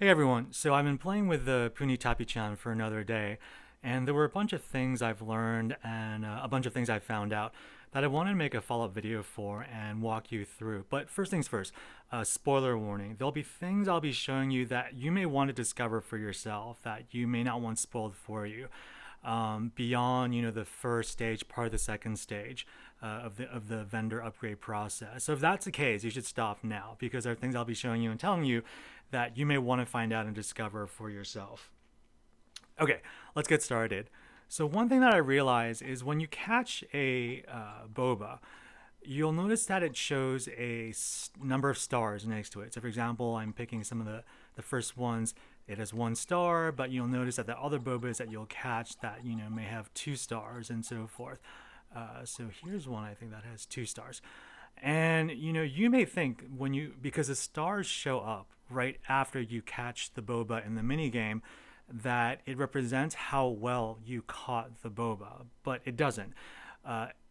Hey everyone, so I've been playing with the Punitapi Chan for another day, and there were a bunch of things I've learned and a bunch of things I found out that I wanted to make a follow up video for and walk you through. But first things first, spoiler warning, there'll be things I'll be showing you that you may want to discover for yourself that you may not want spoiled for you. Beyond the first stage, part of the second stage of the vendor upgrade process. So if that's the case, you should stop now because there are things I'll be showing you and telling you that you may want to find out and discover for yourself. Okay, let's get started. So one thing that I realize is when you catch a boba, you'll notice that it shows a number of stars next to it. So for example, I'm picking some of the first ones. It has 1 star, but you'll notice that the other bobas that you'll catch that may have 2 stars and so forth. So here's one I think that has 2 stars. And you may think because the stars show up right after you catch the boba in the mini game, that it represents how well you caught the boba, but it doesn't.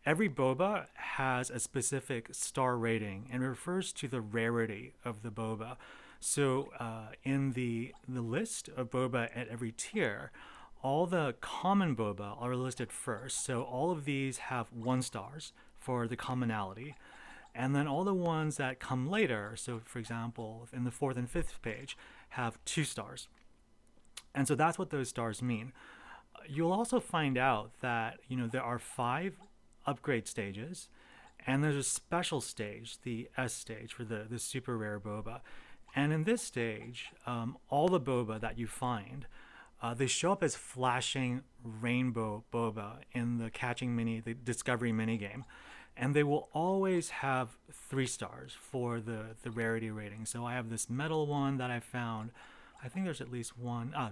Every boba has a specific star rating and refers to the rarity of the boba. So in the list of boba at every tier, all the common boba are listed first. So all of these have 1 stars for the commonality. And then all the ones that come later, so for example, in the fourth and fifth page, have 2 stars. And so that's what those stars mean. You'll also find out that there are 5 upgrade stages, and there's a special stage, the S stage for the super rare boba. And in this stage, all the boba that you find, they show up as flashing rainbow boba in the discovery mini game, and they will always have 3 stars for the rarity rating. So I have this metal one that I found. I think there's at least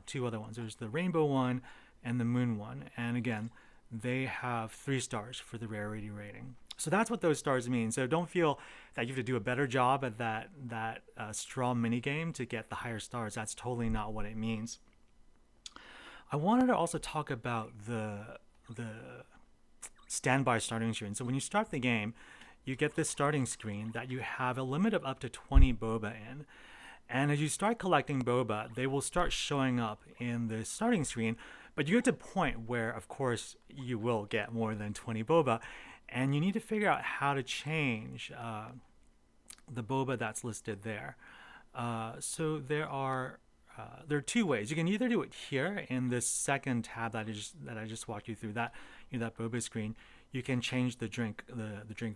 two other ones. There's the rainbow one and the moon one, and again, they have 3 stars for the rarity rating. So that's what those stars mean. So don't feel that you have to do a better job at that straw mini game to get the higher stars. That's totally not what it means. I wanted to also talk about the standby starting screen. So when you start the game, you get this starting screen that you have a limit of up to 20 boba in. And as you start collecting boba, they will start showing up in the starting screen. But you get to a point where, of course, you will get more than 20 boba, and you need to figure out how to change the boba that's listed there. So there are 2 ways. You can either do it here in this second tab that I just walked you through, that that boba screen. You can change the drink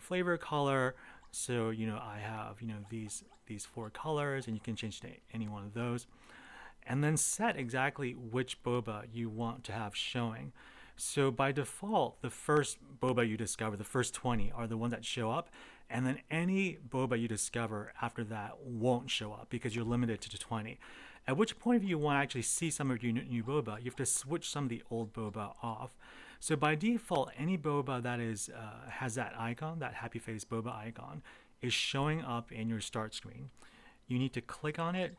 flavor color. So I have these 4 colors, and you can change to any one of those, and then set exactly which boba you want to have showing. So by default, the first boba you discover, the first 20, are the ones that show up, and then any boba you discover after that won't show up because you're limited to 20. At which point, if you want to actually see some of your new boba, you have to switch some of the old boba off. So by default, any boba that has that icon, that happy face boba icon, is showing up in your start screen. You need to click on it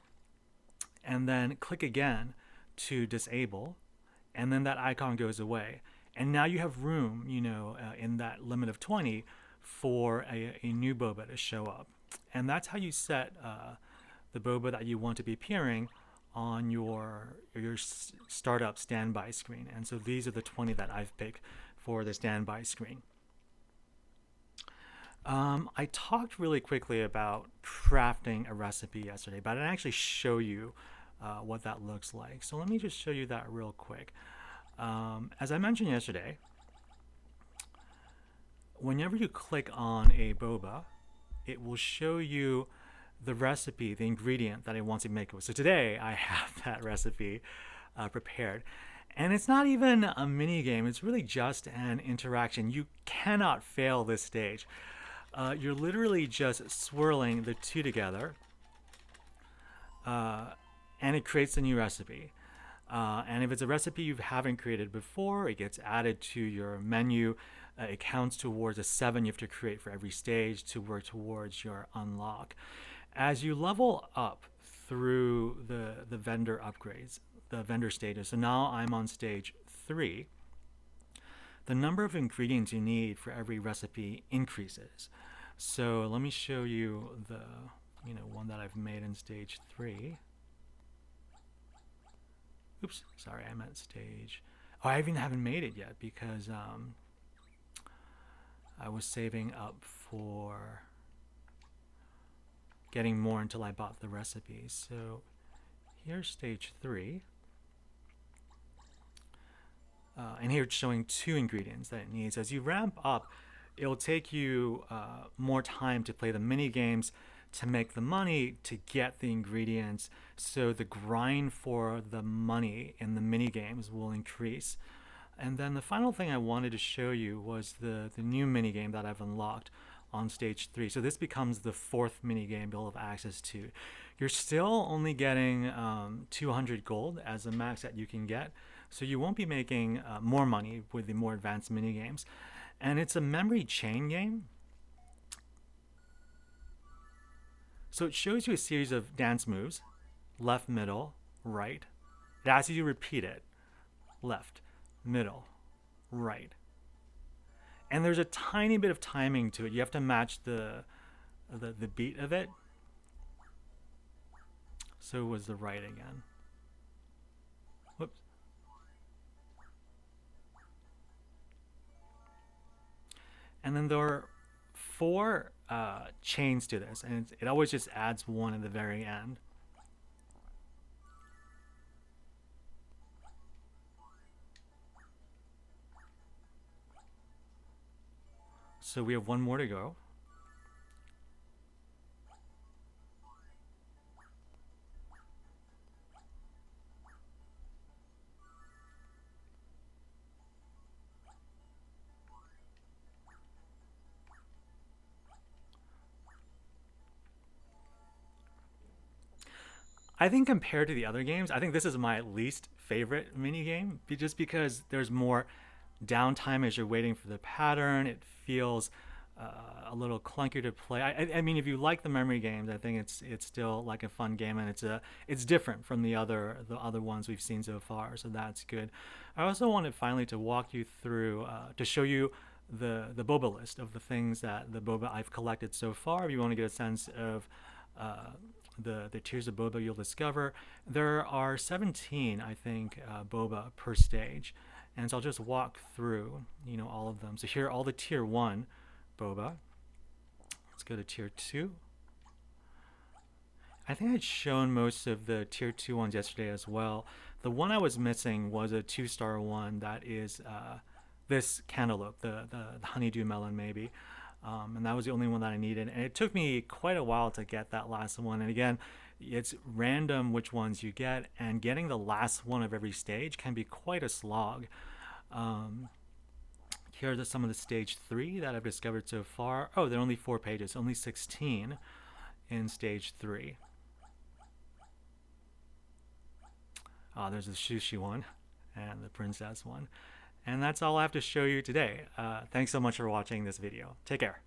and then click again to disable, and then that icon goes away. And now you have room, in that limit of 20 for a new boba to show up. And that's how you set the boba that you want to be appearing on your startup standby screen. And so these are the 20 that I've picked for the standby screen. I talked really quickly about crafting a recipe yesterday, but I didn't actually show you what that looks like. So let me just show you that real quick. As I mentioned yesterday, whenever you click on a boba, it will show you the recipe, the ingredient that it wants to make with. So today I have that recipe prepared. And it's not even a mini game, it's really just an interaction. You cannot fail this stage. You're literally just swirling the two together, and it creates a new recipe. And if it's a recipe you haven't created before, it gets added to your menu. It counts towards a 7 you have to create for every stage to work towards your unlock. As you level up through the vendor upgrades, the vendor stages, so now I'm on stage 3, the number of ingredients you need for every recipe increases. So let me show you the one that I've made in stage 3. Oops, sorry, I meant stage. Oh, I even haven't made it yet because I was saving up for getting more until I bought the recipes. So here's stage 3. And here it's showing 2 ingredients that it needs. As you ramp up, it'll take you more time to play the mini games, to make the money, to get the ingredients. So the grind for the money in the mini games will increase. And then the final thing I wanted to show you was the new mini game that I've unlocked on stage 3. So this becomes the 4th mini game you'll have access to. You're still only getting 200 gold as the max that you can get. So you won't be making more money with the more advanced mini games. And it's a memory chain game. So it shows you a series of dance moves: left, middle, right. It asks you to repeat it: left, middle, right. And there's a tiny bit of timing to it. You have to match the beat of it. So it was the right again. Whoops. And then there are 4 chains to this, and it always just adds one at the very end. So we have 1 more to go. I think compared to the other games, I think this is my least favorite mini game, just because there's more downtime as you're waiting for the pattern. It feels a little clunky to play. I mean, if you like the memory games, I think it's still like a fun game, and it's different from the other ones we've seen so far. So that's good. I also wanted finally to walk you through to show you the boba list of the things that the boba I've collected so far. If you want to get a sense of the tiers of boba you'll discover, there are 17, I think, boba per stage. And so I'll just walk through, all of them. So here are all the tier 1 boba. Let's go to tier 2. I think I'd shown most of the tier 2 ones yesterday as well. The one I was missing was a 2-star one that is this cantaloupe, the honeydew melon maybe. And that was the only one that I needed. And it took me quite a while to get that last one. And again, it's random which ones you get, and getting the last one of every stage can be quite a slog. Here are some of the stage 3 that I've discovered so far. Oh, they're only 4 pages, only 16 in stage 3. There's the sushi one and the princess one. And that's all I have to show you today. Thanks so much for watching this video. Take care.